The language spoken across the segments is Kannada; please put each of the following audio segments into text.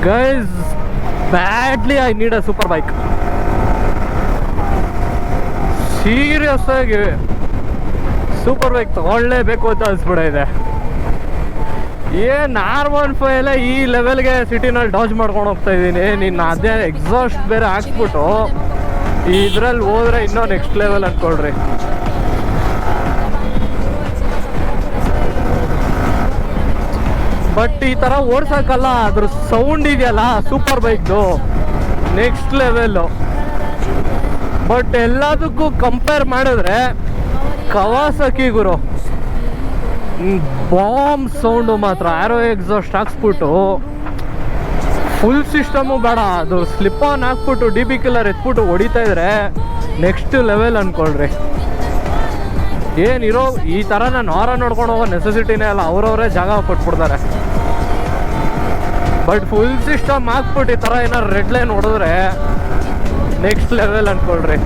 Guys, badly I need a super bike. Serious ಆಗಿ ಸೂಪರ್ ಬೈಕ್ ತಗೊಳ್ಳೇಬೇಕು ಅಂತ ಅನ್ಸ್ಬಿಟ್ಟಿದೆ. ಏನ್ R15 ಎಲ್ಲ ಈ ಲೆವೆಲ್ಗೆ ಸಿಟಿನಲ್ಲಿ ಡಾಜ್ ಮಾಡ್ಕೊಂಡು ಹೋಗ್ತಾ ಇದ್ದೀನಿ. ನೀನು ಅದೇ ಎಕ್ಸಾಸ್ಟ್ ಬೇರೆ ಹಾಕ್ಬಿಟ್ಟು ಇದ್ರಲ್ಲಿ ಹೋದ್ರೆ ಇನ್ನೂ ನೆಕ್ಸ್ಟ್ ಲೆವೆಲ್ ಅನ್ಕೊಳ್ರಿ. ಬಟ್ ಈ ಥರ ಓಡ್ಸೋಕ್ಕಲ್ಲ, ಅದ್ರ ಸೌಂಡ್ ಇದೆಯಲ್ಲ ಸೂಪರ್ ಬೈಕ್ದು ನೆಕ್ಸ್ಟ್ ಲೆವೆಲ್ಲು. ಬಟ್ ಎಲ್ಲದಕ್ಕೂ ಕಂಪೇರ್ ಮಾಡಿದ್ರೆ ಕವಾಸಕಿ ಗುರು ಬಾಂಬ್ ಸೌಂಡು ಮಾತ್ರ. ಆ್ಯರೋ ಎಕ್ಸಾಸ್ಟ್ ಹಾಕ್ಸ್ಬಿಟ್ಟು ಫುಲ್ ಸಿಸ್ಟಮು ಬೇಡ, ಅದು ಸ್ಲಿಪ್ ಆನ್ ಹಾಕ್ಬಿಟ್ಟು DB ಕಿಲ್ಲರ್ ಎತ್ಬಿಟ್ಟು ಹೊಡಿತಾ ಇದ್ರೆ ನೆಕ್ಸ್ಟ್ ಲೆವೆಲ್ ಅನ್ಕೊಳ್ರಿ. ಏನಿರೋ ಈ ಥರ ನಾನು ನೋಡ್ಕೊಂಡು ಹೋಗೋ ನೆಸೆಸಿಟಿನೇ ಅಲ್ಲ, ಅವರವರೇ ಜಾಗ ಕೊಟ್ಬಿಡ್ತಾರೆ. ಬಟ್ ಫುಲ್ ಸಿಸ್ಟಮ್ ಹಾಕ್ಬಿಟ್ಟು ಈ ಥರ ಏನಾರು ರೆಡ್ ಲೈನ್ ಹೊಡೆದ್ರೆ ನೆಕ್ಸ್ಟ್ ಲೆವೆಲ್ ಅನ್ಕೊಳ್ರಿ.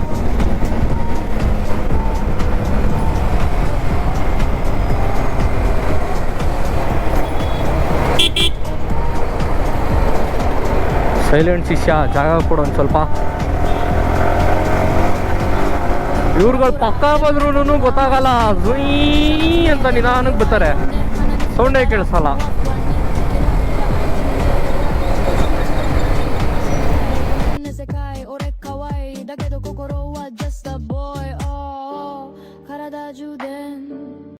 ಸೈಲೆಂಟ್ ಶಿಷ್ಯ, ಜಾಗ ಕೊಡು ಒಂದು ಸ್ವಲ್ಪ. ಇವ್ರುಗಳು ಪಕ್ಕ ಬಂದ್ರೂ ಗೊತ್ತಾಗಲ್ಲ, ಝುಯ್ ಅಂತ ನಿಧಾನಕ್ಕೆ ಬರ್ತಾರೆ, ಸೌಂಡೇ ಕೇಳಿಸಲ್ಲ.